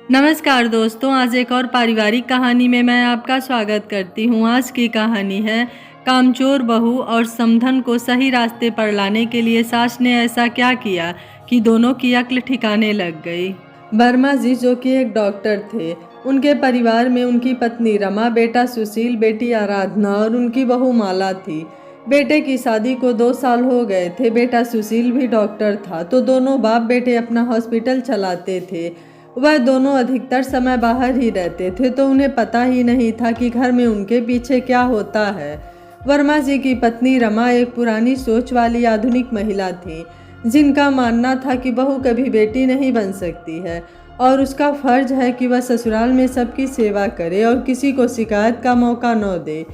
नमस्कार दोस्तों, आज एक और पारिवारिक कहानी में मैं आपका स्वागत करती हूँ। आज की कहानी है कामचोर बहू और समधन को सही रास्ते पर लाने के लिए सास ने ऐसा क्या किया कि दोनों की अक्ल ठिकाने लग गई। वर्मा जी जो कि एक डॉक्टर थे, उनके परिवार में उनकी पत्नी रमा, बेटा सुशील, बेटी आराधना और उनकी बहू माला थी। बेटे की शादी को 2 साल हो गए थे। बेटा सुशील भी डॉक्टर था, तो दोनों बाप बेटे अपना हॉस्पिटल चलाते थे। वह दोनों अधिकतर समय बाहर ही रहते थे, तो उन्हें पता ही नहीं था कि घर में उनके पीछे क्या होता है। वर्मा जी की पत्नी रमा एक पुरानी सोच वाली आधुनिक महिला थी, जिनका मानना था कि बहू कभी बेटी नहीं बन सकती है और उसका फर्ज है कि वह ससुराल में सबकी सेवा करे और किसी को शिकायत का मौका न दे।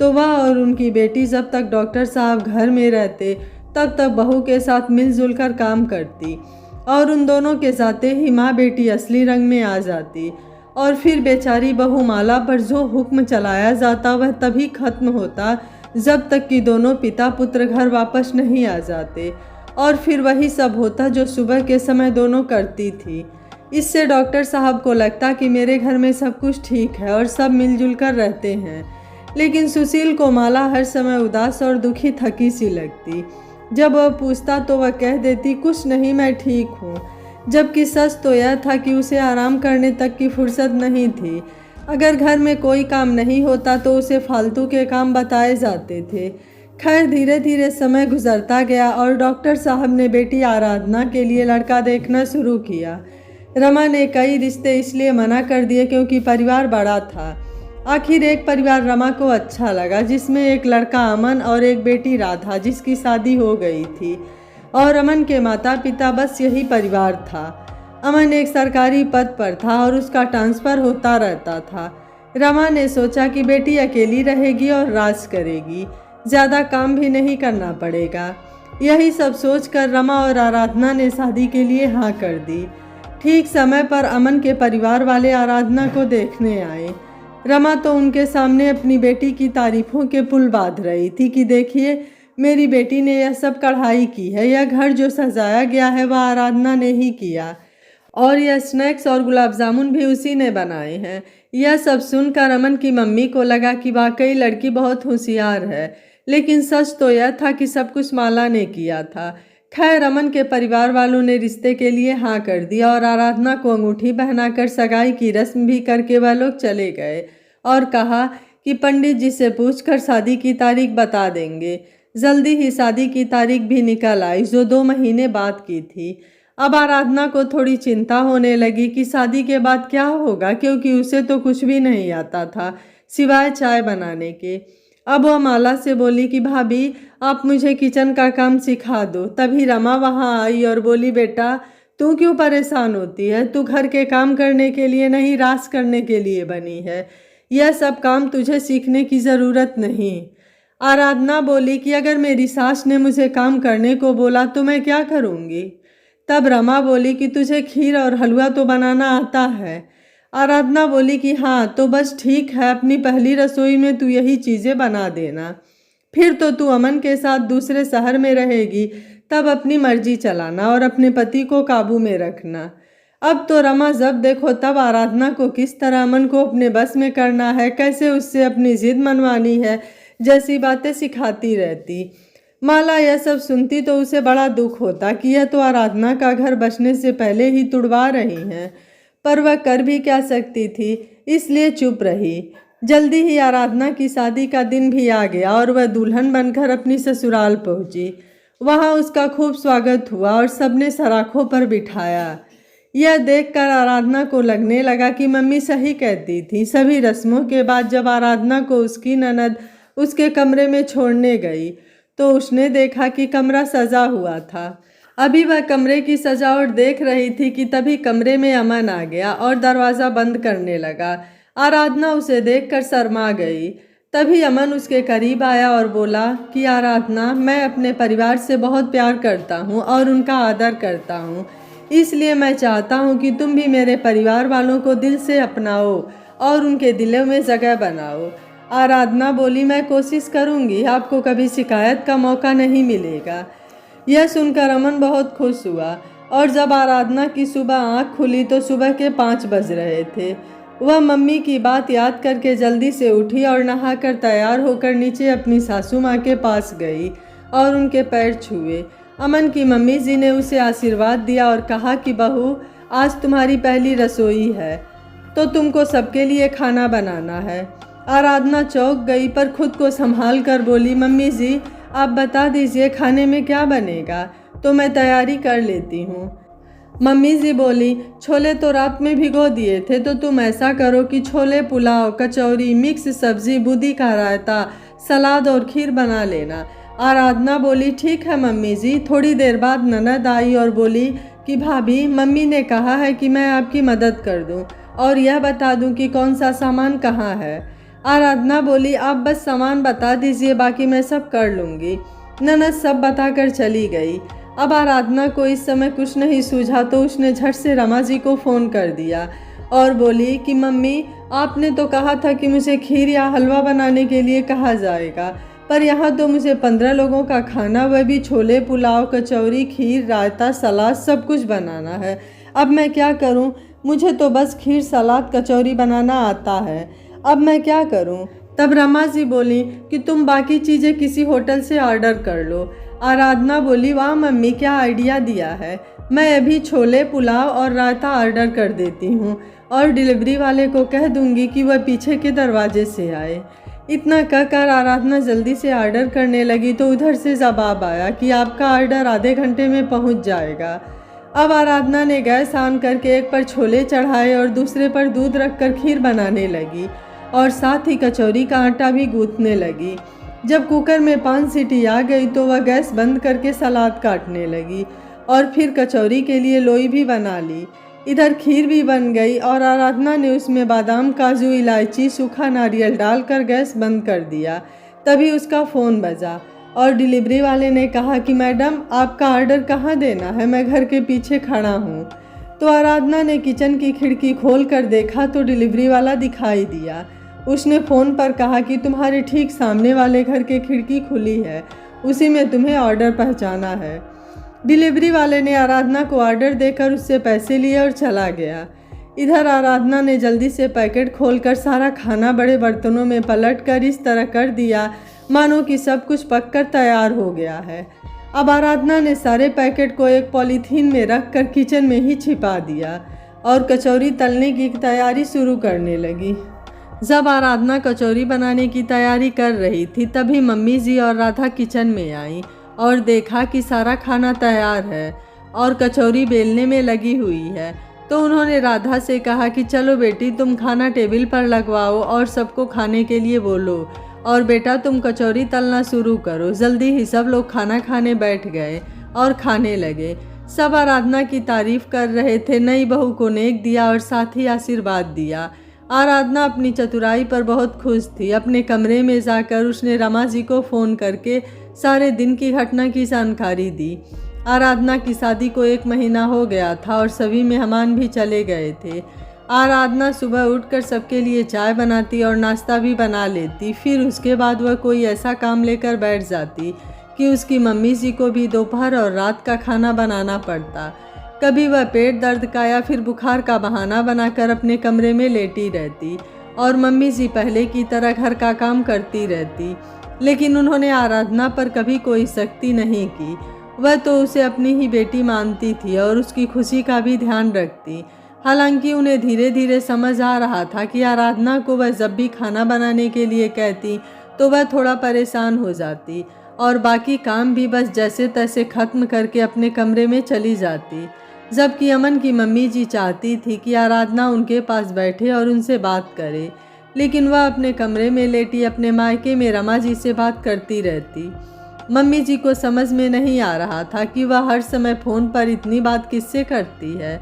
तो वह और उनकी बेटी जब तक डॉक्टर साहब घर में रहते, तब तक बहू के साथ मिलजुल कर काम करती और उन दोनों के जाते ही माँ बेटी असली रंग में आ जाती। और फिर बेचारी बहू माला पर जो हुक्म चलाया जाता वह तभी खत्म होता जब तक कि दोनों पिता पुत्र घर वापस नहीं आ जाते। और फिर वही सब होता जो सुबह के समय दोनों करती थी। इससे डॉक्टर साहब को लगता कि मेरे घर में सब कुछ ठीक है और सब मिलजुल कर रहते हैं। लेकिन सुशील को माला हर समय उदास और दुखी थकी सी लगती। जब वह पूछता तो वह कह देती, कुछ नहीं, मैं ठीक हूँ। जबकि सच तो यह था कि उसे आराम करने तक की फुर्सत नहीं थी। अगर घर में कोई काम नहीं होता तो उसे फालतू के काम बताए जाते थे। खैर, धीरे धीरे समय गुजरता गया और डॉक्टर साहब ने बेटी आराधना के लिए लड़का देखना शुरू किया। रमा ने कई रिश्ते इसलिए मना कर दिए क्योंकि परिवार बड़ा था। आखिर एक परिवार रमा को अच्छा लगा, जिसमें एक लड़का अमन और एक बेटी राधा, जिसकी शादी हो गई थी। और अमन के माता पिता, बस यही परिवार था। अमन एक सरकारी पद पर था और उसका ट्रांसफ़र होता रहता था। रमा ने सोचा कि बेटी अकेली रहेगी और राज करेगी, ज़्यादा काम भी नहीं करना पड़ेगा। यही सब सोचकर रमा और आराधना ने शादी के लिए हाँ कर दी। ठीक समय पर अमन के परिवार वाले आराधना को देखने आए। रमा तो उनके सामने अपनी बेटी की तारीफों के पुल बांध रही थी कि देखिए, मेरी बेटी ने यह सब कढ़ाई की है, यह घर जो सजाया गया है वह आराधना ने ही किया, और यह स्नैक्स और गुलाब जामुन भी उसी ने बनाए हैं। यह सब सुनकर अमन की मम्मी को लगा कि वाकई लड़की बहुत होशियार है। लेकिन सच तो यह था कि सब कुछ माला ने किया था। खैर, अमन के परिवार वालों ने रिश्ते के लिए हाँ कर दिया और आराधना को अंगूठी पहनाकर सगाई की रस्म भी करके वह लोग चले गए और कहा कि पंडित जी से पूछकर शादी की तारीख बता देंगे। जल्दी ही शादी की तारीख भी निकल आई, जो 2 महीने बाद की थी। अब आराधना को थोड़ी चिंता होने लगी कि शादी के बाद क्या होगा, क्योंकि उसे तो कुछ भी नहीं आता था सिवाय चाय बनाने के। अब वह माला से बोली कि भाभी, आप मुझे किचन का काम सिखा दो। तभी रमा वहाँ आई और बोली, बेटा तू क्यों परेशान होती है? तू घर के काम करने के लिए नहीं, राज करने के लिए बनी है। यह सब काम तुझे सीखने की ज़रूरत नहीं। आराधना बोली कि अगर मेरी सास ने मुझे काम करने को बोला तो मैं क्या करूँगी? तब रमा बोली कि तुझे खीर और हलवा तो बनाना आता है। आराधना बोली कि हाँ, तो बस ठीक है, अपनी पहली रसोई में तू यही चीज़ें बना देना। फिर तो तू अमन के साथ दूसरे शहर में रहेगी, तब अपनी मर्जी चलाना और अपने पति को काबू में रखना। अब तो रमा जब देखो तब आराधना को किस तरह अमन को अपने बस में करना है, कैसे उससे अपनी जिद मनवानी है, जैसी बातें सिखाती रहती। माला यह सब सुनती तो उसे बड़ा दुख होता कि यह तो आराधना का घर बसने से पहले ही तुड़वा रही हैं, पर वह कर भी क्या सकती थी, इसलिए चुप रही। जल्दी ही आराधना की शादी का दिन भी आ गया और वह दुल्हन बनकर अपनी ससुराल पहुंची। वहां उसका खूब स्वागत हुआ और सबने सराखों पर बिठाया। यह देखकर आराधना को लगने लगा कि मम्मी सही कहती थी। सभी रस्मों के बाद जब आराधना को उसकी ननद उसके कमरे में छोड़ने गई तो उसने देखा कि कमरा सजा हुआ था। अभी वह कमरे की सजावट देख रही थी कि तभी कमरे में अमन आ गया और दरवाज़ा बंद करने लगा। आराधना उसे देखकर शर्मा गई। तभी अमन उसके करीब आया और बोला कि आराधना, मैं अपने परिवार से बहुत प्यार करता हूँ और उनका आदर करता हूँ, इसलिए मैं चाहता हूँ कि तुम भी मेरे परिवार वालों को दिल से अपनाओ और उनके दिलों में जगह बनाओ। आराधना बोली, मैं कोशिश करूँगी, आपको कभी शिकायत का मौका नहीं मिलेगा। यह सुनकर अमन बहुत खुश हुआ और जब आराधना की सुबह आँख खुली तो सुबह के 5 बज रहे थे। वह मम्मी की बात याद करके जल्दी से उठी और नहाकर तैयार होकर नीचे अपनी सासू माँ के पास गई और उनके पैर छुए। अमन की मम्मी जी ने उसे आशीर्वाद दिया और कहा कि बहू, आज तुम्हारी पहली रसोई है तो तुमको सबके लिए खाना बनाना है। आराधना चौंक गई पर खुद को संभाल कर बोली, मम्मी जी आप बता दीजिए खाने में क्या बनेगा तो मैं तैयारी कर लेती हूँ। मम्मी जी बोली, छोले तो रात में भिगो दिए थे तो तुम ऐसा करो कि छोले पुलाव, कचौरी, मिक्स सब्जी, बूंदी का रायता, सलाद और खीर बना लेना। आराधना बोली, ठीक है मम्मी जी। थोड़ी देर बाद ननद आई और बोली कि भाभी, मम्मी ने कहा है कि मैं आपकी मदद कर दूं और यह बता दूं कि कौन सा सामान कहाँ है। आराधना बोली, आप बस सामान बता दीजिए, बाकी मैं सब कर लूँगी। ननद सब बताकर चली गई। अब आराधना को इस समय कुछ नहीं सूझा तो उसने झट से रमा जी को फ़ोन कर दिया और बोली कि मम्मी, आपने तो कहा था कि मुझे खीर या हलवा बनाने के लिए कहा जाएगा, पर यहाँ तो मुझे 15 लोगों का खाना, वह भी छोले पुलाव, कचौरी, खीर, रायता, सलाद सब कुछ बनाना है। अब मैं क्या करूँ? मुझे तो बस खीर, सलाद, कचौरी बनाना आता है। अब मैं क्या करूँ? तब रमा जी बोली कि तुम बाकी चीज़ें किसी होटल से ऑर्डर कर लो। आराधना बोली, वाह मम्मी, क्या आइडिया दिया है। मैं अभी छोले पुलाव और रायता ऑर्डर कर देती हूँ और डिलीवरी वाले को कह दूँगी कि वह पीछे के दरवाजे से आए। इतना कहकर आराधना जल्दी से ऑर्डर करने लगी तो उधर से जवाब आया कि आपका ऑर्डर आधे घंटे में पहुँच जाएगा। अब आराधना ने गैस ऑन करके एक पर छोले चढ़ाए और दूसरे पर दूध रखकर खीर बनाने लगी और साथ ही कचौरी का आटा भी गूँथने लगी। जब कुकर में 5 सीटी आ गई तो वह गैस बंद करके सलाद काटने लगी और फिर कचौरी के लिए लोई भी बना ली। इधर खीर भी बन गई और आराधना ने उसमें बादाम, काजू, इलायची, सूखा नारियल डालकर गैस बंद कर दिया। तभी उसका फ़ोन बजा और डिलीवरी वाले ने कहा कि मैडम, आपका ऑर्डर कहाँ देना है, मैं घर के पीछे खड़ा हूँ। तो आराधना ने किचन की खिड़की खोल कर देखा तो डिलीवरी वाला दिखाई दिया। उसने फ़ोन पर कहा कि तुम्हारे ठीक सामने वाले घर की खिड़की खुली है, उसी में तुम्हें ऑर्डर पहुंचाना है। डिलीवरी वाले ने आराधना को ऑर्डर देकर उससे पैसे लिए और चला गया। इधर आराधना ने जल्दी से पैकेट खोलकर सारा खाना बड़े बर्तनों में पलटकर इस तरह कर दिया मानो कि सब कुछ पककर तैयार हो गया है। अब आराधना ने सारे पैकेट को एक पॉलीथीन में रखकर किचन में ही छिपा दिया और कचौरी तलने की तैयारी शुरू करने लगी। जब आराधना कचौरी बनाने की तैयारी कर रही थी तभी मम्मी जी और राधा किचन में आई और देखा कि सारा खाना तैयार है और कचौरी बेलने में लगी हुई है। तो उन्होंने राधा से कहा कि चलो बेटी, तुम खाना टेबल पर लगवाओ और सबको खाने के लिए बोलो और बेटा तुम कचौरी तलना शुरू करो। जल्दी ही सब लोग खाना खाने बैठ गए और खाने लगे। सब आराधना की तारीफ कर रहे थे, नई बहू को नेक दिया और साथ ही आशीर्वाद दिया। आराधना अपनी चतुराई पर बहुत खुश थी। अपने कमरे में जाकर उसने रमा जी को फ़ोन करके सारे दिन की घटना की जानकारी दी। आराधना की शादी को 1 महीना हो गया था और सभी मेहमान भी चले गए थे। आराधना सुबह उठकर सबके लिए चाय बनाती और नाश्ता भी बना लेती। फिर उसके बाद वह कोई ऐसा काम लेकर बैठ जाती कि उसकी मम्मी जी को भी दोपहर और रात का खाना बनाना पड़ता। कभी वह पेट दर्द का या फिर बुखार का बहाना बनाकर अपने कमरे में लेटी रहती और मम्मी जी पहले की तरह घर का काम करती रहती। लेकिन उन्होंने आराधना पर कभी कोई सख्ती नहीं की। वह तो उसे अपनी ही बेटी मानती थी और उसकी खुशी का भी ध्यान रखती। हालांकि उन्हें धीरे धीरे समझ आ रहा था कि आराधना को वह जब भी खाना बनाने के लिए कहती तो वह थोड़ा परेशान हो जाती और बाकी काम भी बस जैसे तैसे ख़त्म करके अपने कमरे में चली जाती। जबकि अमन की मम्मी जी चाहती थी कि आराधना उनके पास बैठे और उनसे बात करे, लेकिन वह अपने कमरे में लेटी अपने मायके में रमा जी से बात करती रहती। मम्मी जी को समझ में नहीं आ रहा था कि वह हर समय फ़ोन पर इतनी बात किससे करती है।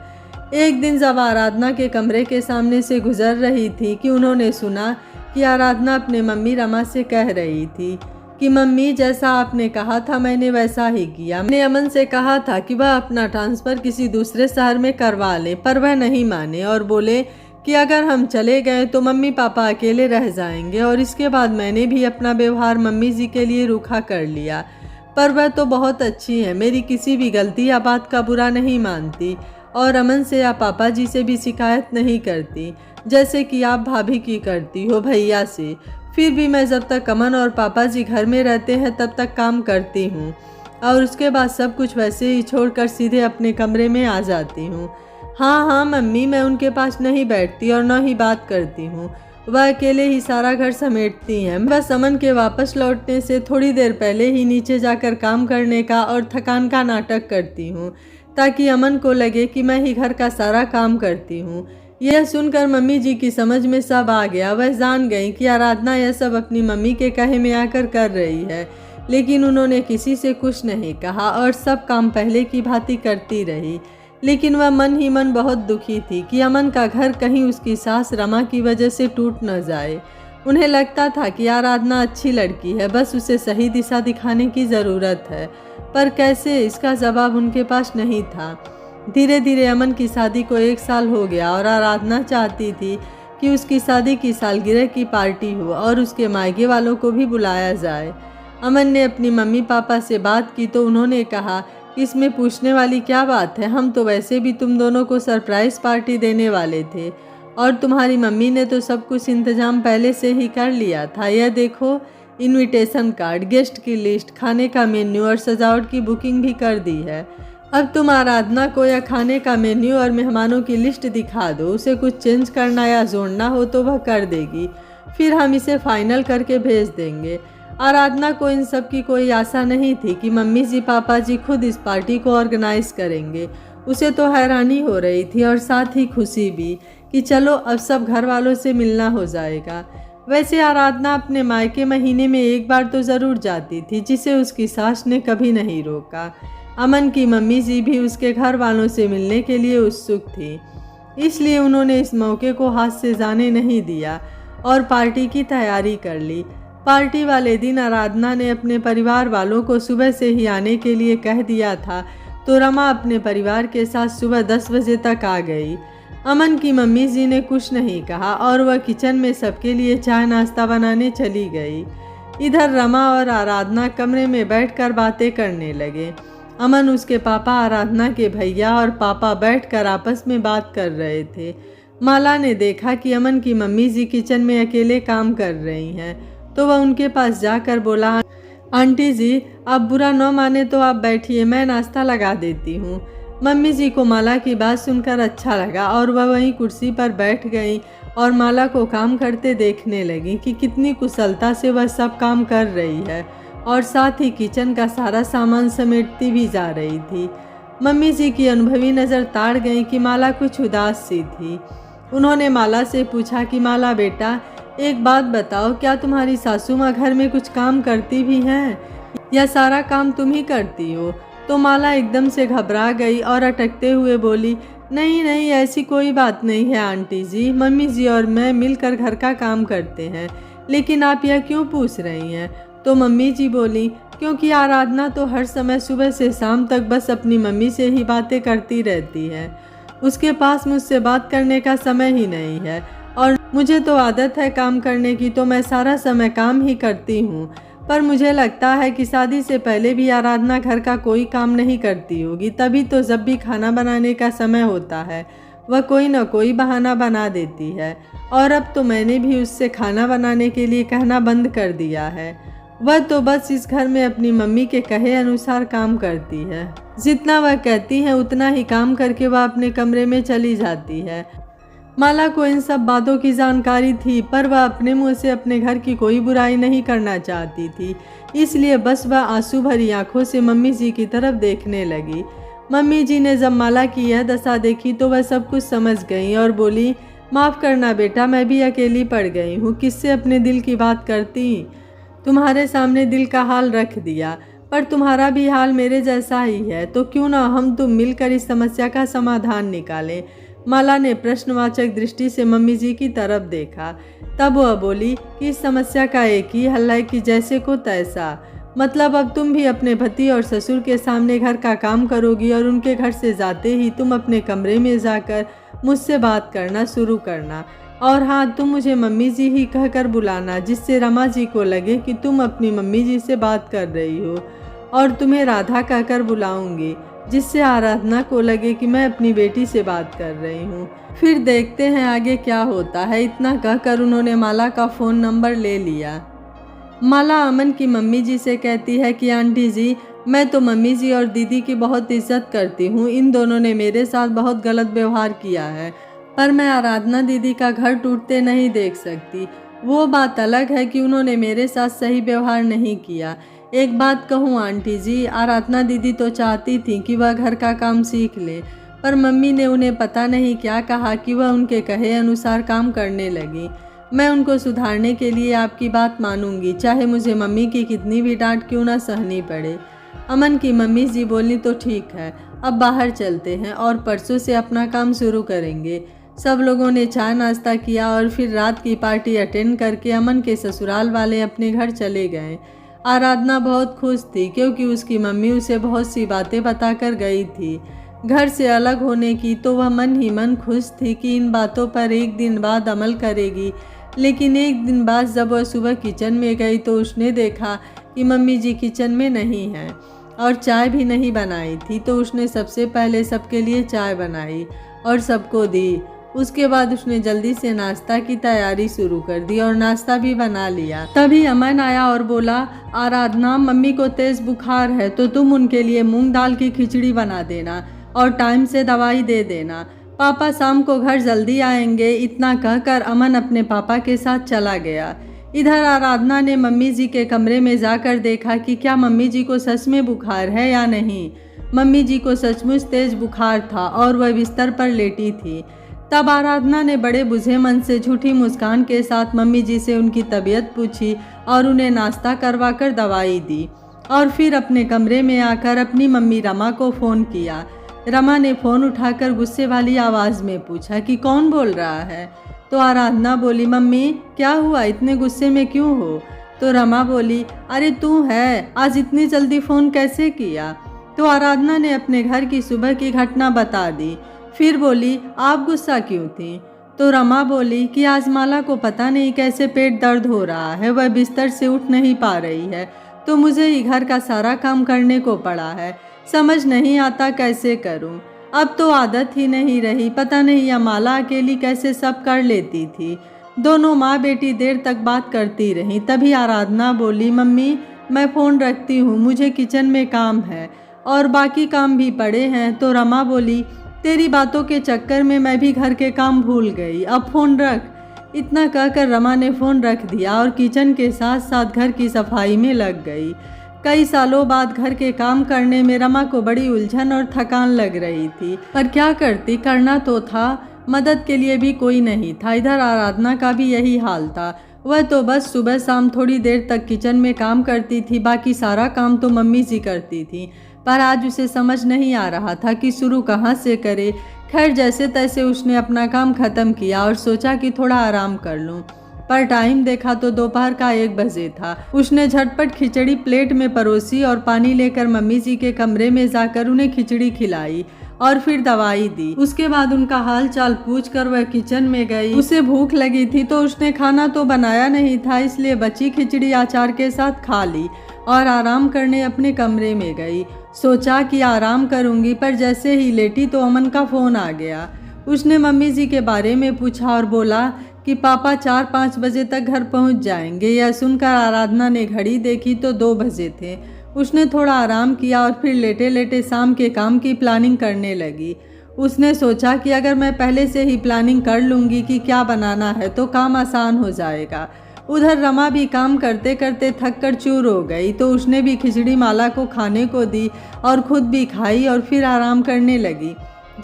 एक दिन जब आराधना के कमरे के सामने से गुजर रही थी कि उन्होंने सुना कि आराधना अपने मम्मी रमा से कह रही थी कि मम्मी, जैसा आपने कहा था मैंने वैसा ही किया। मैंने अमन से कहा था कि वह अपना ट्रांसफ़र किसी दूसरे शहर में करवा ले, पर वह नहीं माने और बोले कि अगर हम चले गए तो मम्मी पापा अकेले रह जाएंगे। और इसके बाद मैंने भी अपना व्यवहार मम्मी जी के लिए रूखा कर लिया। पर वह तो बहुत अच्छी है, मेरी किसी भी गलती या बात का बुरा नहीं मानती और अमन से या पापा जी से भी शिकायत नहीं करती, जैसे कि आप भाभी की करती हो भैया से। फिर भी मैं जब तक अमन और पापा जी घर में रहते हैं तब तक काम करती हूँ और उसके बाद सब कुछ वैसे ही छोड़कर सीधे अपने कमरे में आ जाती हूँ। हाँ हाँ मम्मी, मैं उनके पास नहीं बैठती और न ही बात करती हूँ, वह अकेले ही सारा घर समेटती हैं। बस अमन के वापस लौटने से थोड़ी देर पहले ही नीचे जाकर काम करने का और थकान का नाटक करती हूँ, ताकि अमन को लगे कि मैं ही घर का सारा काम करती हूँ। यह सुनकर मम्मी जी की समझ में सब आ गया। वह जान गई कि आराधना यह सब अपनी मम्मी के कहे में आकर कर रही है, लेकिन उन्होंने किसी से कुछ नहीं कहा और सब काम पहले की भांति करती रही। लेकिन वह मन ही मन बहुत दुखी थी कि अमन का घर कहीं उसकी सास रमा की वजह से टूट न जाए। उन्हें लगता था कि आराधना अच्छी लड़की है, बस उसे सही दिशा दिखाने की ज़रूरत है, पर कैसे, इसका जवाब उनके पास नहीं था। धीरे धीरे अमन की शादी को 1 साल हो गया और आराधना चाहती थी कि उसकी शादी की सालगिरह की पार्टी हो और उसके मायके वालों को भी बुलाया जाए। अमन ने अपनी मम्मी पापा से बात की तो उन्होंने कहा कि इसमें पूछने वाली क्या बात है, हम तो वैसे भी तुम दोनों को सरप्राइज़ पार्टी देने वाले थे और तुम्हारी मम्मी ने तो सब कुछ इंतजाम पहले से ही कर लिया था। यह देखो, इनविटेशन कार्ड, गेस्ट की लिस्ट, खाने का मेन्यू और सजावट की बुकिंग भी कर दी है। अब तुम आराधना को या खाने का मेन्यू और मेहमानों की लिस्ट दिखा दो, उसे कुछ चेंज करना या जोड़ना हो तो वह कर देगी, फिर हम इसे फाइनल करके भेज देंगे। आराधना को इन सब की कोई आशा नहीं थी कि मम्मी जी पापा जी खुद इस पार्टी को ऑर्गेनाइज करेंगे। उसे तो हैरानी हो रही थी और साथ ही खुशी भी कि चलो अब सब घर वालों से मिलना हो जाएगा। वैसे आराधना अपने मायके महीने में 1 बार तो ज़रूर जाती थी, जिसे उसकी सास ने कभी नहीं रोका। अमन की मम्मी जी भी उसके घर वालों से मिलने के लिए उत्सुक थी, इसलिए उन्होंने इस मौके को हाथ से जाने नहीं दिया और पार्टी की तैयारी कर ली। पार्टी वाले दिन आराधना ने अपने परिवार वालों को सुबह से ही आने के लिए कह दिया था, तो रमा अपने परिवार के साथ सुबह 10 बजे तक आ गई। अमन की मम्मी जी ने कुछ नहीं कहा और वह किचन में सबके लिए चाय नाश्ता बनाने चली गई। इधर रमा और आराधना कमरे में बैठकर बातें करने लगे। अमन, उसके पापा, आराधना के भैया और पापा बैठकर आपस में बात कर रहे थे। माला ने देखा कि अमन की मम्मी जी किचन में अकेले काम कर रही हैं, तो वह उनके पास जाकर बोला, आंटी जी आप बुरा न माने तो आप बैठिए, मैं नाश्ता लगा देती हूँ। मम्मी जी को माला की बात सुनकर अच्छा लगा और वह वहीं कुर्सी पर बैठ गई और माला को काम करते देखने लगी कि कितनी कुशलता से वह सब काम कर रही है और साथ ही किचन का सारा सामान समेटती भी जा रही थी। मम्मी जी की अनुभवी नज़र ताड़ गई कि माला कुछ उदास सी थी। उन्होंने माला से पूछा कि माला बेटा, एक बात बताओ, क्या तुम्हारी सासू माँ घर में कुछ काम करती भी हैं या सारा काम तुम ही करती हो? तो माला एकदम से घबरा गई और अटकते हुए बोली, नहीं नहीं, ऐसी कोई बात नहीं है आंटी जी, मम्मी जी और मैं मिलकर घर का काम करते हैं। लेकिन आप यह क्यों पूछ रही हैं? तो मम्मी जी बोली, क्योंकि आराधना तो हर समय सुबह से शाम तक बस अपनी मम्मी से ही बातें करती रहती है, उसके पास मुझसे बात करने का समय ही नहीं है और मुझे तो आदत है काम करने की, तो मैं सारा समय काम ही करती हूँ। पर मुझे लगता है कि शादी से पहले भी आराधना घर का कोई काम नहीं करती होगी, तभी तो जब भी खाना बनाने का समय होता है वह कोई न कोई बहाना बना देती है और अब तो मैंने भी उससे खाना बनाने के लिए कहना बंद कर दिया है। वह तो बस इस घर में अपनी मम्मी के कहे अनुसार काम करती है, जितना वह कहती है उतना ही काम करके वह अपने कमरे में चली जाती है। माला को इन सब बातों की जानकारी थी, पर वह अपने मुंह से अपने घर की कोई बुराई नहीं करना चाहती थी, इसलिए बस वह आंसू भरी आंखों से मम्मी जी की तरफ देखने लगी। मम्मी जी ने जब माला की यह दशा देखी तो वह सब कुछ समझ गई और बोली, माफ़ करना बेटा, मैं भी अकेली पड़ गई हूँ, किससे अपने दिल की बात करती। तुम्हारे सामने दिल का हाल रख दिया, पर तुम्हारा भी हाल मेरे जैसा ही है, तो क्यों ना हम तुम मिलकर इस समस्या का समाधान निकालें। माला ने प्रश्नवाचक दृष्टि से मम्मी जी की तरफ देखा। तब वह बोली कि इस समस्या का एक ही हल है कि जैसे को तैसा, मतलब अब तुम भी अपने पति और ससुर के सामने घर का काम करोगी और उनके घर से जाते ही तुम अपने कमरे में जाकर मुझसे बात करना शुरू करना, और हाँ, तुम मुझे मम्मी जी ही कहकर बुलाना, जिससे रमा जी को लगे कि तुम अपनी मम्मी जी से बात कर रही हो। और तुम्हें राधा कहकर बुलाऊंगी, जिससे आराधना को लगे कि मैं अपनी बेटी से बात कर रही हूँ। फिर देखते हैं आगे क्या होता है। इतना कहकर उन्होंने माला का फ़ोन नंबर ले लिया। माला अमन की मम्मी जी से कहती है कि आंटी जी, मैं तो मम्मी जी और दीदी की बहुत इज्जत करती हूँ। इन दोनों ने मेरे साथ बहुत गलत व्यवहार किया है, पर मैं आराधना दीदी का घर टूटते नहीं देख सकती। वो बात अलग है कि उन्होंने मेरे साथ सही व्यवहार नहीं किया। एक बात कहूँ आंटी जी, आराधना दीदी तो चाहती थी कि वह घर का काम सीख ले, पर मम्मी ने उन्हें पता नहीं क्या कहा कि वह उनके कहे अनुसार काम करने लगी। मैं उनको सुधारने के लिए आपकी बात मानूंगी, चाहे मुझे मम्मी की कितनी भी डांट क्यों ना सहनी पड़े। अमन की मम्मी जी बोली तो ठीक है, अब बाहर चलते हैं और परसों से अपना काम शुरू करेंगे। सब लोगों ने चाय नाश्ता किया और फिर रात की पार्टी अटेंड करके अमन के ससुराल वाले अपने घर चले गए। आराधना बहुत खुश थी क्योंकि उसकी मम्मी उसे बहुत सी बातें बताकर गई थी घर से अलग होने की, तो वह मन ही मन खुश थी कि इन बातों पर एक दिन बाद अमल करेगी। लेकिन एक दिन बाद जब वह सुबह किचन में गई तो उसने देखा कि मम्मी जी किचन में नहीं हैं और चाय भी नहीं बनाई थी। तो उसने सबसे पहले सबके लिए चाय बनाई और सबको दी। उसके बाद उसने जल्दी से नाश्ता की तैयारी शुरू कर दी और नाश्ता भी बना लिया। तभी अमन आया और बोला, आराधना, मम्मी को तेज बुखार है तो तुम उनके लिए मूंग दाल की खिचड़ी बना देना और टाइम से दवाई दे देना। पापा शाम को घर जल्दी आएंगे। इतना कहकर अमन अपने पापा के साथ चला गया। इधर आराधना ने मम्मी जी के कमरे में जाकर देखा कि क्या मम्मी जी को सच में बुखार है या नहीं। मम्मी जी को सचमुच तेज बुखार था और वह बिस्तर पर लेटी थी। तब आराधना ने बड़े बुझे मन से झूठी मुस्कान के साथ मम्मी जी से उनकी तबीयत पूछी और उन्हें नाश्ता करवाकर दवाई दी और फिर अपने कमरे में आकर अपनी मम्मी रमा को फ़ोन किया। रमा ने फ़ोन उठाकर गुस्से वाली आवाज़ में पूछा कि कौन बोल रहा है। तो आराधना बोली, मम्मी क्या हुआ, इतने गुस्से में क्यों हो। तो रमा बोली, अरे तू है, आज इतनी जल्दी फ़ोन कैसे किया। तो आराधना ने अपने घर की सुबह की घटना बता दी। फिर बोली, आप गुस्सा क्यों थी। तो रमा बोली कि आज माला को पता नहीं कैसे पेट दर्द हो रहा है, वह बिस्तर से उठ नहीं पा रही है, तो मुझे ही घर का सारा काम करने को पड़ा है। समझ नहीं आता कैसे करूं। अब तो आदत ही नहीं रही, पता नहीं यह माला अकेली कैसे सब कर लेती थी। दोनों माँ बेटी देर तक बात करती रहीं। तभी आराधना बोली, मम्मी मैं फ़ोन रखती हूँ, मुझे किचन में काम है और बाकी काम भी पड़े हैं। तो रमा बोली, तेरी बातों के चक्कर में मैं भी घर के काम भूल गई, अब फ़ोन रख। इतना कहकर रमा ने फ़ोन रख दिया और किचन के साथ साथ घर की सफाई में लग गई। कई सालों बाद घर के काम करने में रमा को बड़ी उलझन और थकान लग रही थी, पर क्या करती, करना तो था, मदद के लिए भी कोई नहीं था। इधर आराधना का भी यही हाल था। वह तो बस सुबह शाम थोड़ी देर तक किचन में काम करती थी, बाकी सारा काम तो मम्मी जी करती थी। पर आज उसे समझ नहीं आ रहा था कि शुरू कहाँ से करे। खैर जैसे तैसे उसने अपना काम ख़त्म किया और सोचा कि थोड़ा आराम कर लूँ। पर टाइम देखा तो दोपहर का 1 बजे था। उसने झटपट खिचड़ी प्लेट में परोसी और पानी लेकर मम्मी जी के कमरे में जाकर उन्हें खिचड़ी खिलाई और फिर दवाई दी। उसके बाद उनका हाल चाल पूछकर वह किचन में गई। उसे भूख लगी थी तो उसने खाना तो बनाया नहीं था, इसलिए बची खिचड़ी अचार के साथ खा ली और आराम करने अपने कमरे में गई। सोचा कि आराम करूंगी, पर जैसे ही लेटी तो अमन का फ़ोन आ गया। उसने मम्मी जी के बारे में पूछा और बोला कि पापा 4-5 बजे तक घर पहुंच जाएंगे। यह सुनकर आराधना ने घड़ी देखी तो 2 बजे थे। उसने थोड़ा आराम किया और फिर लेटे लेटे शाम के काम की प्लानिंग करने लगी। उसने सोचा कि अगर मैं पहले से ही प्लानिंग कर लूँगी कि क्या बनाना है तो काम आसान हो जाएगा। उधर रमा भी काम करते करते थक कर चूर हो गई, तो उसने भी खिचड़ी माला को खाने को दी और खुद भी खाई और फिर आराम करने लगी।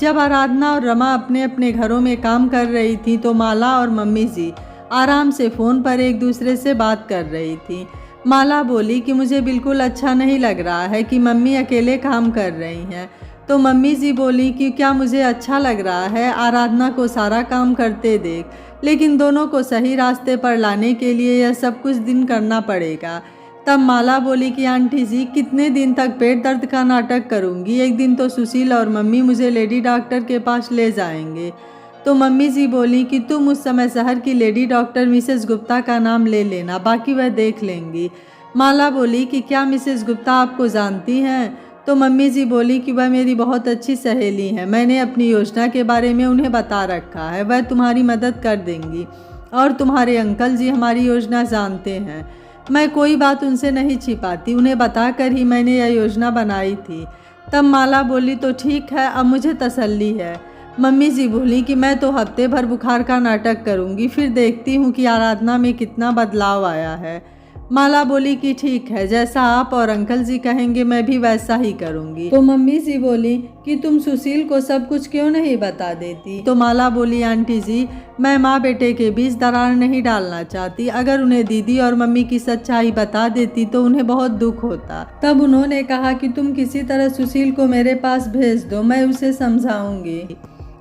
जब आराधना और रमा अपने अपने घरों में काम कर रही थी तो माला और मम्मी जी आराम से फ़ोन पर एक दूसरे से बात कर रही थी। माला बोली कि मुझे बिल्कुल अच्छा नहीं लग रहा है कि मम्मी अकेले काम कर रही हैं। तो मम्मी जी बोली कि क्या मुझे अच्छा लग रहा है आराधना को सारा काम करते देख, लेकिन दोनों को सही रास्ते पर लाने के लिए यह सब कुछ दिन करना पड़ेगा। तब माला बोली कि आंटी जी कितने दिन तक पेट दर्द का नाटक करूंगी, एक दिन तो सुशील और मम्मी मुझे लेडी डॉक्टर के पास ले जाएंगे। तो मम्मी जी बोली कि तुम उस समय शहर की लेडी डॉक्टर मिसेस गुप्ता का नाम ले लेना, बाकी वह देख लेंगी। माला बोली कि क्या मिसेस गुप्ता आपको जानती हैं? तो मम्मी जी बोली कि वह मेरी बहुत अच्छी सहेली हैं। मैंने अपनी योजना के बारे में उन्हें बता रखा है, वह तुम्हारी मदद कर देंगी और तुम्हारे अंकल जी हमारी योजना जानते हैं। मैं कोई बात उनसे नहीं छिपाती, उन्हें बताकर ही मैंने यह योजना बनाई थी। तब माला बोली तो ठीक है, अब मुझे तसल्ली है। मम्मी जी बोली कि मैं तो हफ्ते भर बुखार का नाटक करूंगी, फिर देखती हूँ कि आराधना में कितना बदलाव आया है। माला बोली कि ठीक है, जैसा आप और अंकल जी कहेंगे मैं भी वैसा ही करूंगी। तो मम्मी जी बोली कि तुम सुशील को सब कुछ क्यों नहीं बता देती? तो माला बोली आंटी जी, मैं माँ बेटे के बीच दरार नहीं डालना चाहती। अगर उन्हें दीदी और मम्मी की सच्चाई बता देती तो उन्हें बहुत दुख होता। तब उन्होंने कहा कि तुम किसी तरह सुशील को मेरे पास भेज दो, मैं उसे समझाऊंगी।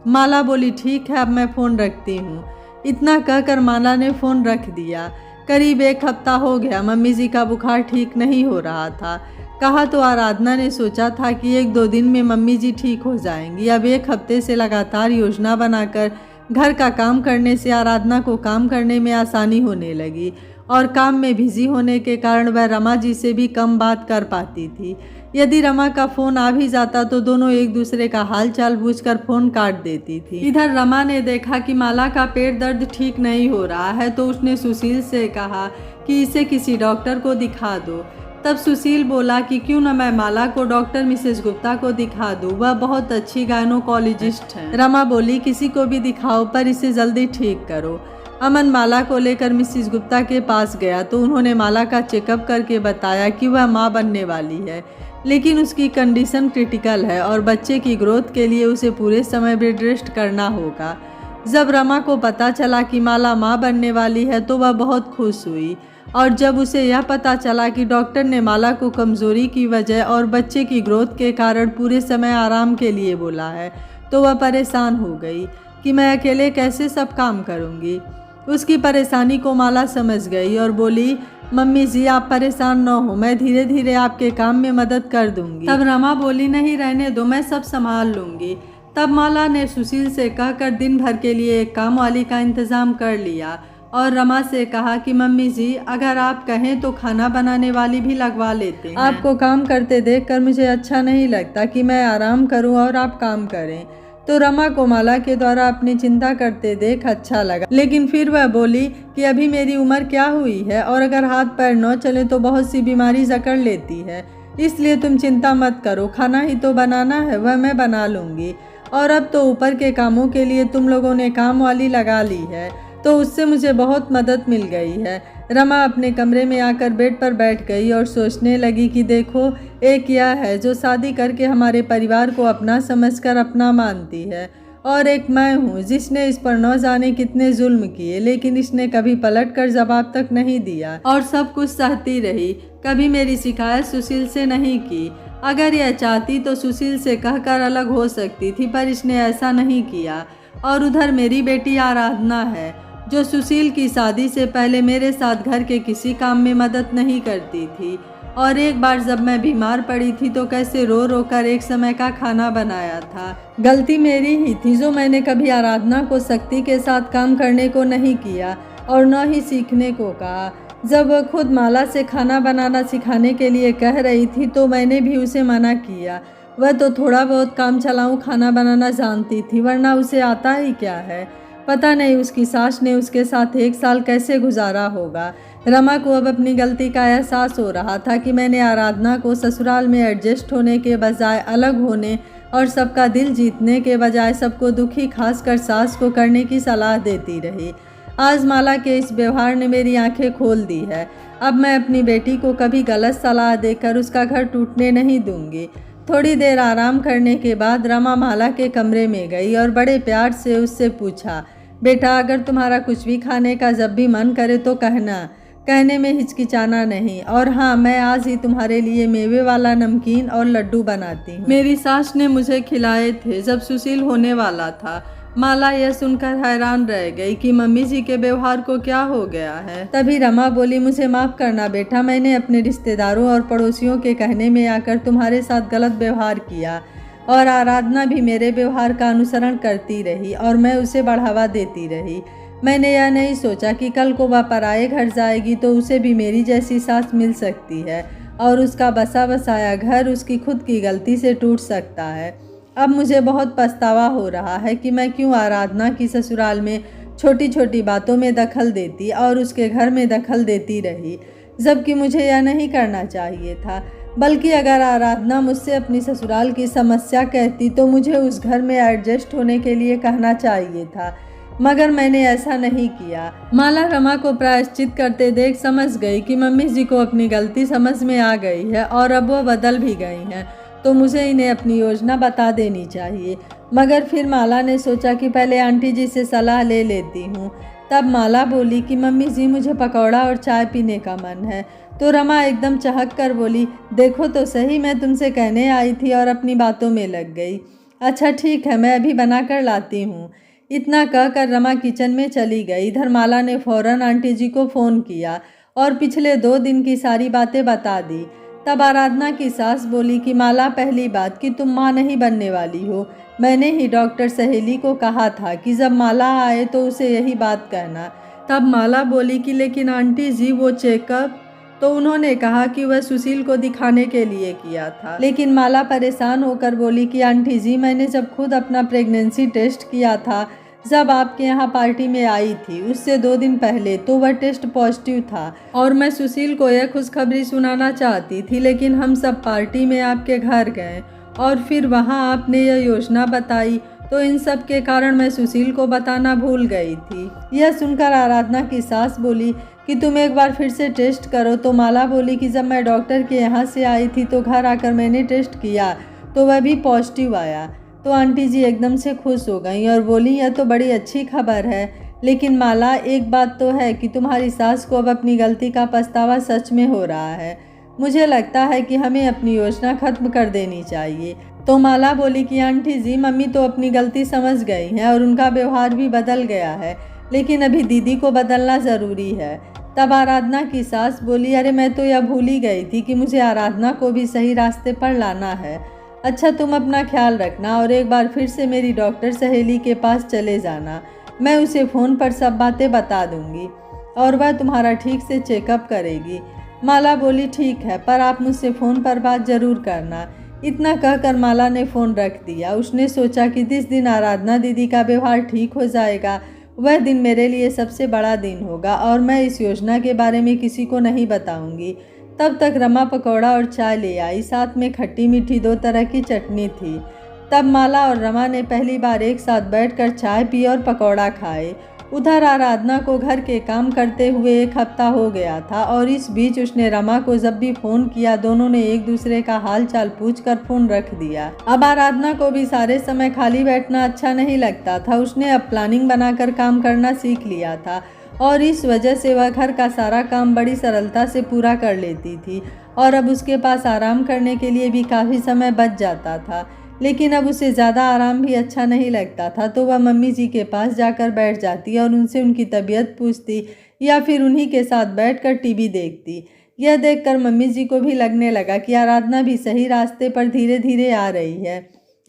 माला बोली ठीक है, अब मैं फ़ोन रखती हूँ। इतना कहकर माला ने फ़ोन रख दिया। करीब 1 हफ्ता हो गया, मम्मी जी का बुखार ठीक नहीं हो रहा था। कहा तो आराधना ने सोचा था कि 1-2 दिन में मम्मी जी ठीक हो जाएंगी। अब 1 हफ्ते से लगातार योजना बनाकर घर का काम करने से आराधना को काम करने में आसानी होने लगी और काम में बिजी होने के कारण वह रमा जी से भी कम बात कर पाती थी। यदि रमा का फ़ोन आ भी जाता तो दोनों एक दूसरे का हाल चाल पूछकर फ़ोन काट देती थी। इधर रमा ने देखा कि माला का पेट दर्द ठीक नहीं हो रहा है तो उसने सुशील से कहा कि इसे किसी डॉक्टर को दिखा दो। तब सुशील बोला कि क्यों न मैं माला को डॉक्टर मिसेस गुप्ता को दिखा दूँ, वह बहुत अच्छी गायनोकोलॉजिस्ट हैं। रमा बोली किसी को भी दिखाओ पर इसे जल्दी ठीक करो। अमन माला को लेकर मिसेस गुप्ता के पास गया तो उन्होंने माला का चेकअप करके बताया कि वह माँ बनने वाली है, लेकिन उसकी कंडीशन क्रिटिकल है और बच्चे की ग्रोथ के लिए उसे पूरे समय बेड रेस्ट करना होगा। जब रमा को पता चला कि माला माँ बनने वाली है तो वह बहुत खुश हुई और जब उसे यह पता चला कि डॉक्टर ने माला को कमज़ोरी की वजह और बच्चे की ग्रोथ के कारण पूरे समय आराम के लिए बोला है तो वह परेशान हो गई कि मैं अकेले कैसे सब काम करूँगी। उसकी परेशानी को माला समझ गई और बोली मम्मी जी आप परेशान न हो, मैं धीरे धीरे आपके काम में मदद कर दूंगी। तब रमा बोली नहीं रहने दो, मैं सब संभाल लूंगी। तब माला ने सुशील से कहकर दिन भर के लिए एक काम वाली का इंतज़ाम कर लिया और रमा से कहा कि मम्मी जी अगर आप कहें तो खाना बनाने वाली भी लगवा लेते हैं। आपको काम करते देखकर मुझे अच्छा नहीं लगता कि मैं आराम करूं और आप काम करें। तो रमा को माला के द्वारा अपनी चिंता करते देख अच्छा लगा, लेकिन फिर वह बोली कि अभी मेरी उम्र क्या हुई है और अगर हाथ पैर न चले तो बहुत सी बीमारी जकड़ लेती है, इसलिए तुम चिंता मत करो, खाना ही तो बनाना है वह मैं बना लूँगी। और अब तो ऊपर के कामों के लिए तुम लोगों ने काम वाली लगा ली है तो उससे मुझे बहुत मदद मिल गई है। रमा अपने कमरे में आकर बेड पर बैठ गई और सोचने लगी कि देखो एक यह है जो शादी करके हमारे परिवार को अपना समझकर अपना मानती है और एक मैं हूँ जिसने इस पर न जाने कितने जुल्म किए, लेकिन इसने कभी पलट कर जवाब तक नहीं दिया और सब कुछ सहती रही। कभी मेरी शिकायत सुशील से नहीं की। अगर यह चाहती तो सुशील से कहकर अलग हो सकती थी, पर इसने ऐसा नहीं किया। और उधर मेरी बेटी आराधना है जो सुशील की शादी से पहले मेरे साथ घर के किसी काम में मदद नहीं करती थी और एक बार जब मैं बीमार पड़ी थी तो कैसे रो रो कर एक समय का खाना बनाया था। गलती मेरी ही थी जो मैंने कभी आराधना को सख्ती के साथ काम करने को नहीं किया और न ही सीखने को कहा। जब वह खुद माला से खाना बनाना सिखाने के लिए कह रही थी तो मैंने भी उसे मना किया। वह तो थोड़ा बहुत काम चलाऊं खाना बनाना जानती थी, वरना उसे आता ही क्या है। पता नहीं उसकी सास ने उसके साथ 1 साल कैसे गुजारा होगा। रमा को अब अपनी गलती का एहसास हो रहा था कि मैंने आराधना को ससुराल में एडजस्ट होने के बजाय अलग होने और सबका दिल जीतने के बजाय सबको दुखी खासकर सास को करने की सलाह देती रही। आज माला के इस व्यवहार ने मेरी आंखें खोल दी है। अब मैं अपनी बेटी को कभी गलत सलाह देकर उसका घर टूटने नहीं दूंगी। थोड़ी देर आराम करने के बाद रमा माला के कमरे में गई और बड़े प्यार से उससे पूछा, बेटा अगर तुम्हारा कुछ भी खाने का जब भी मन करे तो कहना, कहने में हिचकिचाना नहीं। और हाँ, मैं आज ही तुम्हारे लिए मेवे वाला नमकीन और लड्डू बनाती हूँ। मेरी सास ने मुझे खिलाए थे जब सुशील होने वाला था। माला यह सुनकर हैरान रह गई कि मम्मी जी के व्यवहार को क्या हो गया है। तभी रमा बोली, मुझे माफ़ करना बेटा, मैंने अपने रिश्तेदारों और पड़ोसियों के कहने में आकर तुम्हारे साथ गलत व्यवहार किया और आराधना भी मेरे व्यवहार का अनुसरण करती रही और मैं उसे बढ़ावा देती रही। मैंने यह नहीं सोचा कि कल को वह पराए घर जाएगी तो उसे भी मेरी जैसी सास मिल सकती है और उसका बसा बसाया घर उसकी खुद की गलती से टूट सकता है। अब मुझे बहुत पछतावा हो रहा है कि मैं क्यों आराधना की ससुराल में छोटी छोटी बातों में दखल देती और उसके घर में दखल देती रही, जबकि मुझे यह नहीं करना चाहिए था। बल्कि अगर आराधना मुझसे अपनी ससुराल की समस्या कहती तो मुझे उस घर में एडजस्ट होने के लिए कहना चाहिए था, मगर मैंने ऐसा नहीं किया। माला रमा को प्रायश्चित करते देख समझ गई कि मम्मी जी को अपनी गलती समझ में आ गई है और अब वो बदल भी गई हैं, तो मुझे इन्हें अपनी योजना बता देनी चाहिए। मगर फिर माला ने सोचा कि पहले आंटी जी से सलाह ले लेती हूँ। तब माला बोली कि मम्मी जी मुझे पकौड़ा और चाय पीने का मन है। तो रमा एकदम चहक कर बोली, देखो तो सही, मैं तुमसे कहने आई थी और अपनी बातों में लग गई। अच्छा ठीक है, मैं अभी बना कर लाती हूँ। इतना कहकर रमा किचन में चली गई। इधर माला ने फौरन आंटी जी को फ़ोन किया और पिछले 2 दिन की सारी बातें बता दी। तब आराधना की सास बोली कि माला, पहली बात कि तुम माँ नहीं बनने वाली हो। मैंने ही डॉक्टर सहेली को कहा था कि जब माला आए तो उसे यही बात कहना। तब माला बोली कि लेकिन आंटी जी वो चेकअप, तो उन्होंने कहा कि वह सुशील को दिखाने के लिए किया था। लेकिन माला परेशान होकर बोली कि आंटी जी, मैंने जब खुद अपना प्रेगनेंसी टेस्ट किया था जब आपके यहाँ पार्टी में आई थी उससे 2 दिन पहले, तो वह टेस्ट पॉजिटिव था और मैं सुशील को यह खुशखबरी सुनाना चाहती थी, लेकिन हम सब पार्टी में आपके घर गए और फिर वहाँ आपने यह योजना बताई, तो इन सब के कारण मैं सुशील को बताना भूल गई थी। यह सुनकर आराधना की सास बोली कि तुम एक बार फिर से टेस्ट करो। तो माला बोली कि जब मैं डॉक्टर के यहाँ से आई थी तो घर आकर मैंने टेस्ट किया तो वह भी पॉजिटिव आया। तो आंटी जी एकदम से खुश हो गई और बोली, यह तो बड़ी अच्छी खबर है। लेकिन माला, एक बात तो है कि तुम्हारी सास को अब अपनी गलती का पछतावा सच में हो रहा है। मुझे लगता है कि हमें अपनी योजना खत्म कर देनी चाहिए। तो माला बोली कि आंटी जी, मम्मी तो अपनी गलती समझ गई हैं और उनका व्यवहार भी बदल गया है, लेकिन अभी दीदी को बदलना ज़रूरी है। तब आराधना की सास बोली, अरे मैं तो यह भूल ही गई थी कि मुझे आराधना को भी सही रास्ते पर लाना है। अच्छा, तुम अपना ख्याल रखना और एक बार फिर से मेरी डॉक्टर सहेली के पास चले जाना। मैं उसे फ़ोन पर सब बातें बता दूंगी और वह तुम्हारा ठीक से चेकअप करेगी। माला बोली, ठीक है, पर आप मुझसे फ़ोन पर बात ज़रूर करना। इतना कहकर माला ने फ़ोन रख दिया। उसने सोचा कि जिस दिन आराधना दीदी का व्यवहार ठीक हो जाएगा वह दिन मेरे लिए सबसे बड़ा दिन होगा और मैं इस योजना के बारे में किसी को नहीं बताऊंगी। तब तक रमा पकौड़ा और चाय ले आई, साथ में खट्टी मीठी 2 तरह की चटनी थी। तब माला और रमा ने पहली बार एक साथ बैठकर चाय पी और पकौड़ा खाए। उधर आराधना को घर के काम करते हुए 1 हफ्ता हो गया था और इस बीच उसने रमा को जब भी फ़ोन किया दोनों ने एक दूसरे का हाल चाल पूछकर फ़ोन रख दिया। अब आराधना को भी सारे समय खाली बैठना अच्छा नहीं लगता था। उसने अब प्लानिंग बनाकर काम करना सीख लिया था और इस वजह से वह घर का सारा काम बड़ी सरलता से पूरा कर लेती थी और अब उसके पास आराम करने के लिए भी काफ़ी समय बच जाता था। लेकिन अब उसे ज़्यादा आराम भी अच्छा नहीं लगता था, तो वह मम्मी जी के पास जाकर बैठ जाती और उनसे उनकी तबीयत पूछती या फिर उन्हीं के साथ बैठकर टीवी देखती। यह देखकर मम्मी जी को भी लगने लगा कि आराधना भी सही रास्ते पर धीरे धीरे आ रही है।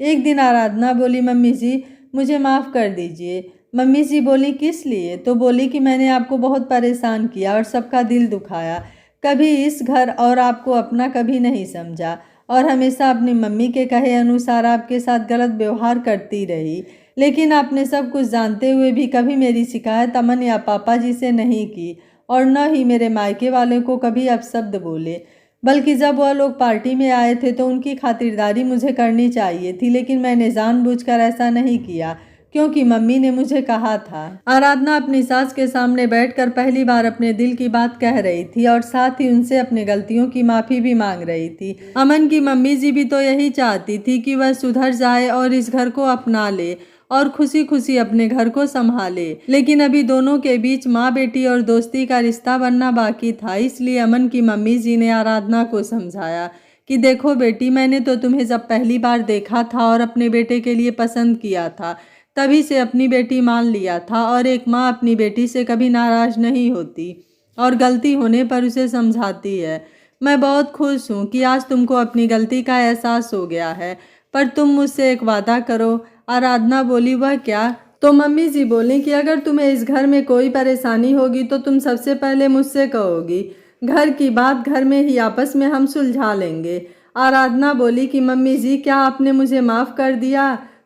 एक दिन आराधना बोली, मम्मी जी मुझे माफ़ कर दीजिए। मम्मी जी बोली, किस लिए? तो बोली कि मैंने आपको बहुत परेशान किया और सबका दिल दुखाया, कभी इस घर और आपको अपना कभी नहीं समझा और हमेशा अपनी मम्मी के कहे अनुसार आपके साथ गलत व्यवहार करती रही। लेकिन आपने सब कुछ जानते हुए भी कभी मेरी शिकायत अमन या पापा जी से नहीं की और न ही मेरे मायके वाले को कभी अपशब्द बोले। बल्कि जब वह लोग पार्टी में आए थे तो उनकी खातिरदारी मुझे करनी चाहिए थी, लेकिन मैंने जानबूझकर ऐसा नहीं किया क्योंकि मम्मी ने मुझे कहा था। आराधना अपनी सास के सामने बैठकर पहली बार अपने दिल की बात कह रही थी और साथ ही उनसे अपने गलतियों की माफ़ी भी मांग रही थी। अमन की मम्मी जी भी तो यही चाहती थी कि वह सुधर जाए और इस घर को अपना ले और खुशी खुशी अपने घर को संभाले, लेकिन अभी दोनों के बीच माँ बेटी और दोस्ती का रिश्ता बनना बाकी था। इसलिए अमन की मम्मी जी ने आराधना को समझाया कि देखो बेटी, मैंने तो तुम्हें जब पहली बार देखा था और अपने बेटे के लिए पसंद किया था तभी से अपनी बेटी मान लिया था और एक माँ अपनी बेटी से कभी नाराज़ नहीं होती और गलती होने पर उसे समझाती है। मैं बहुत खुश हूँ कि आज तुमको अपनी गलती का एहसास हो गया है, पर तुम मुझसे एक वादा करो। आराधना बोली, वह क्या? तो मम्मी जी बोली कि अगर तुम्हें इस घर में कोई परेशानी होगी तो तुम सबसे पहले मुझसे कहोगी। घर की बात घर में ही आपस में हम सुलझा लेंगे। आराधना बोली कि मम्मी जी क्या आपने मुझे माफ़ कर दिया?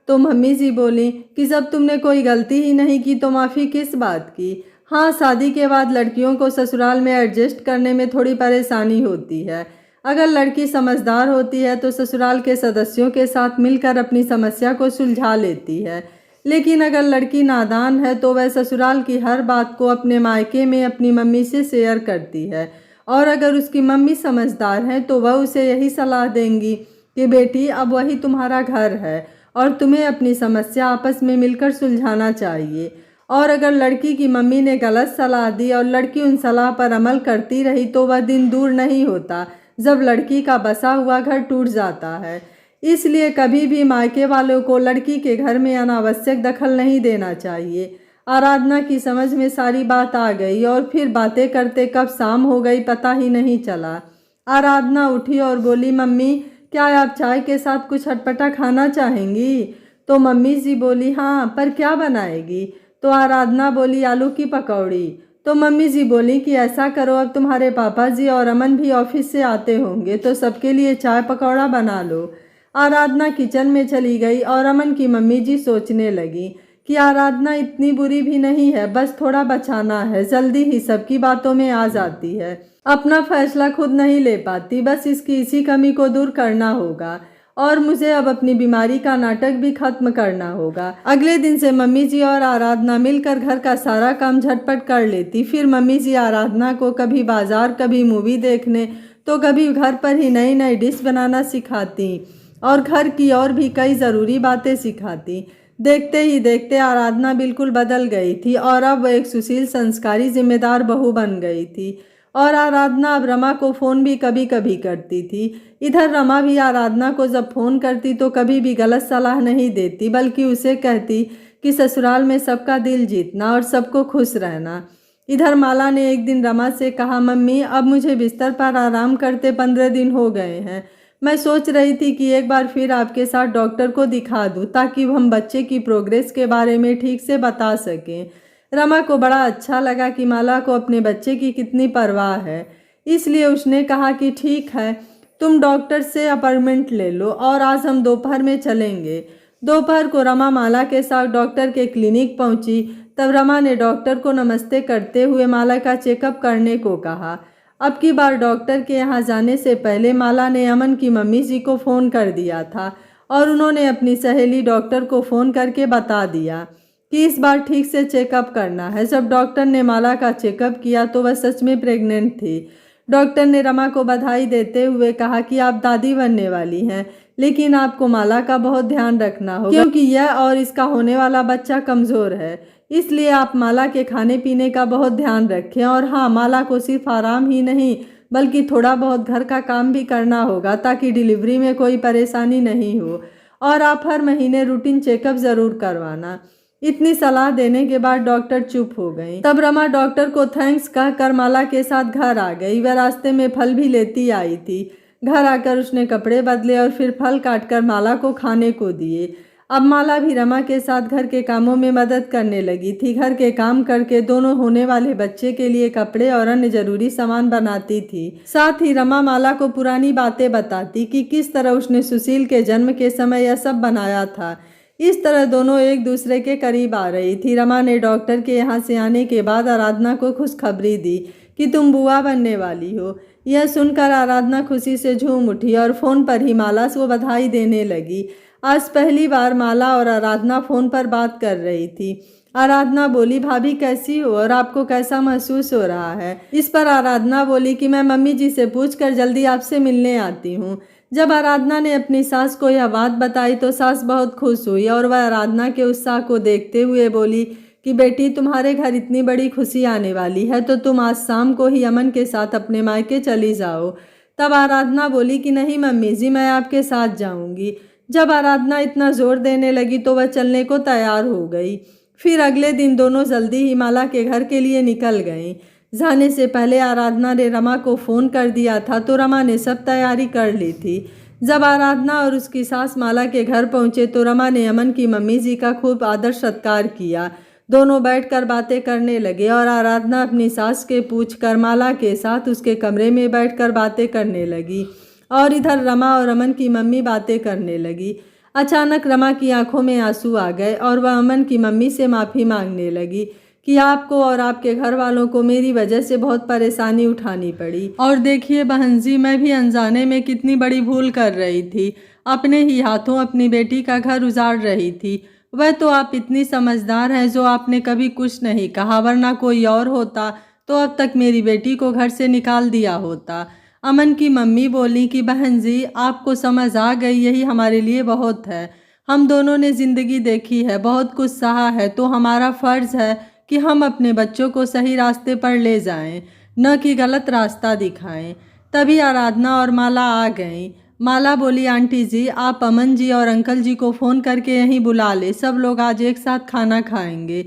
तो मम्मी जी बोली कि जब तुमने कोई गलती ही नहीं की तो माफ़ी किस बात की। हाँ, शादी के बाद लड़कियों को ससुराल में एडजस्ट करने में थोड़ी परेशानी होती है। अगर लड़की समझदार होती है तो ससुराल के सदस्यों के साथ मिलकर अपनी समस्या को सुलझा लेती है, लेकिन अगर लड़की नादान है तो वह ससुराल की हर बात को अपने मायके में अपनी मम्मी से शेयर करती है। और अगर उसकी मम्मी समझदार है तो वह उसे यही सलाह देंगी कि बेटी अब वही तुम्हारा घर है और तुम्हें अपनी समस्या आपस में मिलकर सुलझाना चाहिए। और अगर लड़की की मम्मी ने गलत सलाह दी और लड़की उन सलाह पर अमल करती रही तो वह दिन दूर नहीं होता जब लड़की का बसा हुआ घर टूट जाता है। इसलिए कभी भी मायके वालों को लड़की के घर में अनावश्यक दखल नहीं देना चाहिए। आराधना की समझ में सारी बात आ गई और फिर बातें करते कब शाम हो गई पता ही नहीं चला। आराधना उठी और बोली, मम्मी क्या आप चाय के साथ कुछ अटपटा खाना चाहेंगी? तो मम्मी जी बोली, हाँ, पर क्या बनाएगी? तो आराधना बोली, आलू की पकौड़ी। तो मम्मी जी बोली कि ऐसा करो, अब तुम्हारे पापा जी और अमन भी ऑफिस से आते होंगे तो सबके लिए चाय पकौड़ा बना लो। आराधना किचन में चली गई और अमन की मम्मी जी सोचने लगी कि आराधना इतनी बुरी भी नहीं है, बस थोड़ा बचाना है, जल्दी ही सबकी बातों में आ जाती है, अपना फैसला खुद नहीं ले पाती, बस इसकी इसी कमी को दूर करना होगा और मुझे अब अपनी बीमारी का नाटक भी खत्म करना होगा। अगले दिन से मम्मी जी और आराधना मिलकर घर का सारा काम झटपट कर लेती। फिर मम्मी जी आराधना को कभी बाजार, कभी मूवी देखने तो कभी घर पर ही नई नई डिश बनाना सिखाती और घर की और भी कई ज़रूरी बातें सिखाती। देखते ही देखते आराधना बिल्कुल बदल गई थी और अब वह एक सुशील, संस्कारी, जिम्मेदार बहू बन गई थी। और आराधना अब रमा को फ़ोन भी कभी कभी करती थी। इधर रमा भी आराधना को जब फ़ोन करती तो कभी भी गलत सलाह नहीं देती, बल्कि उसे कहती कि ससुराल में सबका दिल जीतना और सबको खुश रहना। इधर माला ने एक दिन रमा से कहा, मम्मी अब मुझे बिस्तर पर आराम करते 15 दिन हो गए हैं। मैं सोच रही थी कि एक बार फिर आपके साथ डॉक्टर को दिखा दूं ताकि हम बच्चे की प्रोग्रेस के बारे में ठीक से बता सकें। रमा को बड़ा अच्छा लगा कि माला को अपने बच्चे की कितनी परवाह है, इसलिए उसने कहा कि ठीक है, तुम डॉक्टर से अपॉइंटमेंट ले लो और आज हम दोपहर में चलेंगे। दोपहर को रमा माला के साथ डॉक्टर के क्लिनिक पहुंची। तब रमा ने डॉक्टर को नमस्ते करते हुए माला का चेकअप करने को कहा। अब की बार डॉक्टर के यहाँ जाने से पहले माला ने अमन की मम्मी जी को फ़ोन कर दिया था और उन्होंने अपनी सहेली डॉक्टर को फ़ोन करके बता दिया कि इस बार ठीक से चेकअप करना है। जब डॉक्टर ने माला का चेकअप किया तो वह सच में प्रेग्नेंट थी। डॉक्टर ने रमा को बधाई देते हुए कहा कि आप दादी बनने वाली हैं, लेकिन आपको माला का बहुत ध्यान रखना होगा क्योंकि यह और इसका होने वाला बच्चा कमज़ोर है, इसलिए आप माला के खाने पीने का बहुत ध्यान रखें। और हाँ, माला को सिर्फ आराम ही नहीं बल्कि थोड़ा बहुत घर का काम भी करना होगा ताकि डिलीवरी में कोई परेशानी नहीं हो। और आप हर महीने रूटीन चेकअप ज़रूर करवाना। इतनी सलाह देने के बाद डॉक्टर चुप हो गई। तब रमा डॉक्टर को थैंक्स कहकर माला के साथ घर आ गई। वह रास्ते में फल भी लेती आई थी। घर आकर उसने कपड़े बदले और फिर फल काटकर माला को खाने को दिए। अब माला भी रमा के साथ घर के कामों में मदद करने लगी थी। घर के काम करके दोनों होने वाले बच्चे के लिए कपड़े और अन्य जरूरी सामान बनाती थी। साथ ही रमा माला को पुरानी बातें बताती कि किस तरह उसने सुशील के जन्म के समय यह सब बनाया था। इस तरह दोनों एक दूसरे के करीब आ रही थी। रमा ने डॉक्टर के यहाँ से आने के बाद आराधना को खुशखबरी दी कि तुम बुआ बनने वाली हो। यह सुनकर आराधना खुशी से झूम उठी और फ़ोन पर ही माला को बधाई देने लगी। आज पहली बार माला और आराधना फ़ोन पर बात कर रही थी। आराधना बोली, भाभी कैसी हो और आपको कैसा महसूस हो रहा है? इस पर आराधना बोली कि मैं मम्मी जी से पूछकर जल्दी आपसे मिलने आती हूँ। जब आराधना ने अपनी सास को यह बात बताई तो सास बहुत खुश हुई और वह आराधना के उत्साह को देखते हुए बोली कि बेटी, तुम्हारे घर इतनी बड़ी खुशी आने वाली है तो तुम आज शाम को ही अमन के साथ अपने मायके चली जाओ। तब आराधना बोली कि नहीं मम्मी जी, मैं आपके साथ जाऊंगी। जब आराधना इतना जोर देने लगी तो वह चलने को तैयार हो गई। फिर अगले दिन दोनों जल्दी ही माला के घर के लिए निकल गईं। जाने से पहले आराधना ने रमा को फ़ोन कर दिया था तो रमा ने सब तैयारी कर ली थी। जब आराधना और उसकी सास माला के घर पहुंचे तो रमा ने अमन की मम्मी जी का खूब आदर सत्कार किया। दोनों बैठकर बातें करने लगे और आराधना अपनी सास के पूछकर माला के साथ उसके कमरे में बैठकर बातें करने लगी और इधर रमा और अमन की मम्मी बातें करने लगी। अचानक रमा की आंखों में आंसू आ गए और वह अमन की मम्मी से माफ़ी मांगने लगी कि आपको और आपके घर वालों को मेरी वजह से बहुत परेशानी उठानी पड़ी। और देखिए बहन जी, मैं भी अनजाने में कितनी बड़ी भूल कर रही थी। अपने ही हाथों अपनी बेटी का घर उजाड़ रही थी। वह तो आप इतनी समझदार हैं जो आपने कभी कुछ नहीं कहा, वरना कोई और होता तो अब तक मेरी बेटी को घर से निकाल दिया होता। अमन की मम्मी बोली कि बहन जी, आपको समझ आ गई, यही हमारे लिए बहुत है। हम दोनों ने ज़िंदगी देखी है, बहुत कुछ सहा है, तो हमारा फ़र्ज़ है कि हम अपने बच्चों को सही रास्ते पर ले जाएं, न कि गलत रास्ता दिखाएं। तभी आराधना और माला आ गईं। माला बोली, आंटी जी, आप अमन जी और अंकल जी को फ़ोन करके यहीं बुला ले, सब लोग आज एक साथ खाना खाएंगे।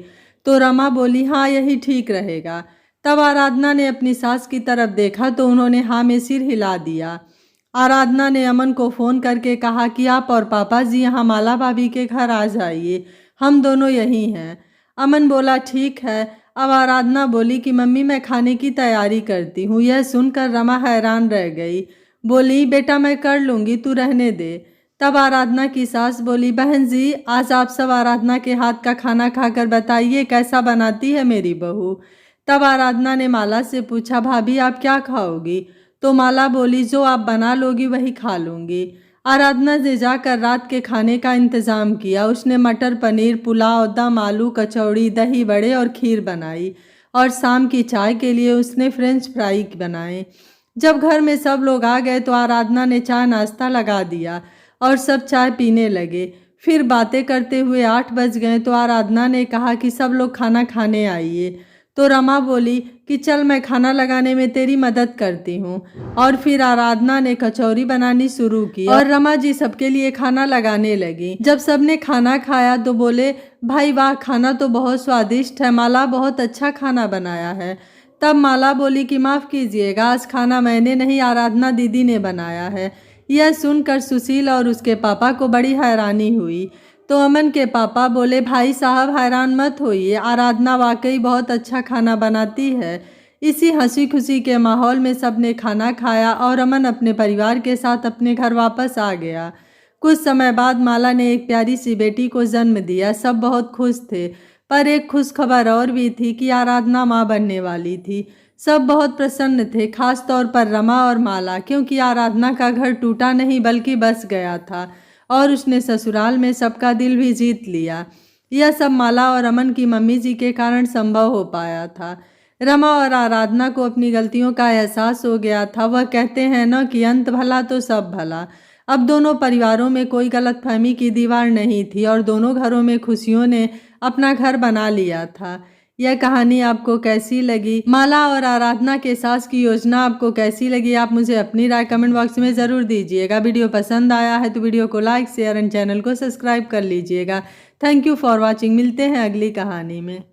तो रमा बोली, हाँ यही ठीक रहेगा। तब आराधना ने अपनी सास की तरफ देखा तो उन्होंने हाँ में सिर हिला दिया। आराधना ने अमन को फ़ोन करके कहा कि आप और पापा जी यहाँ माला भाभी के घर आ जाइए, हम दोनों यहीं हैं। अमन बोला, ठीक है। अब आराधना बोली कि मम्मी मैं खाने की तैयारी करती हूँ। यह सुनकर रमा हैरान रह गई। बोली, बेटा मैं कर लूँगी, तू रहने दे। तब आराधना की सास बोली, बहन जी, आज आप सब आराधना के हाथ का खाना खाकर बताइए कैसा बनाती है मेरी बहू। तब आराधना ने माला से पूछा, भाभी आप क्या खाओगी? तो माला बोली, जो आप बना लोगी वही खा लूँगी। आराधना ने जाकर रात के खाने का इंतज़ाम किया। उसने मटर पनीर, पुलाव, दम आलू, कचौड़ी, दही बड़े और खीर बनाई और शाम की चाय के लिए उसने फ्रेंच फ्राई बनाए। जब घर में सब लोग आ गए तो आराधना ने चाय नाश्ता लगा दिया और सब चाय पीने लगे। फिर बातें करते हुए 8 बज गए तो आराधना ने कहा कि सब लोग खाना खाने आइए। तो रमा बोली कि चल मैं खाना लगाने में तेरी मदद करती हूँ। और फिर आराधना ने कचौरी बनानी शुरू की और रमा जी सबके लिए खाना लगाने लगी। जब सबने खाना खाया तो बोले, भाई वाह, खाना तो बहुत स्वादिष्ट है, माला बहुत अच्छा खाना बनाया है। तब माला बोली कि माफ़ कीजिएगा, आज खाना मैंने नहीं आराधना दीदी ने बनाया है। यह सुनकर सुशील और उसके पापा को बड़ी हैरानी हुई। तो अमन के पापा बोले, भाई साहब हैरान मत होइए, आराधना वाकई बहुत अच्छा खाना बनाती है। इसी हंसी खुशी के माहौल में सबने खाना खाया और अमन अपने परिवार के साथ अपने घर वापस आ गया। कुछ समय बाद माला ने एक प्यारी सी बेटी को जन्म दिया। सब बहुत खुश थे, पर एक खुश खबर और भी थी कि आराधना माँ बनने वाली थी। सब बहुत प्रसन्न थे, खास तौर पर रमा और माला, क्योंकि आराधना का घर टूटा नहीं बल्कि बस गया था और उसने ससुराल में सबका दिल भी जीत लिया। यह सब माला और अमन की मम्मी जी के कारण संभव हो पाया था। रमा और आराधना को अपनी गलतियों का एहसास हो गया था। वह कहते हैं न कि अंत भला तो सब भला। अब दोनों परिवारों में कोई गलतफहमी की दीवार नहीं थी और दोनों घरों में खुशियों ने अपना घर बना लिया था। यह कहानी आपको कैसी लगी? माला और आराधना के सास की योजना आपको कैसी लगी? आप मुझे अपनी राय कमेंट बॉक्स में ज़रूर दीजिएगा। वीडियो पसंद आया है तो वीडियो को लाइक, शेयर एंड चैनल को सब्सक्राइब कर लीजिएगा। Thank you for watching. मिलते हैं अगली कहानी में।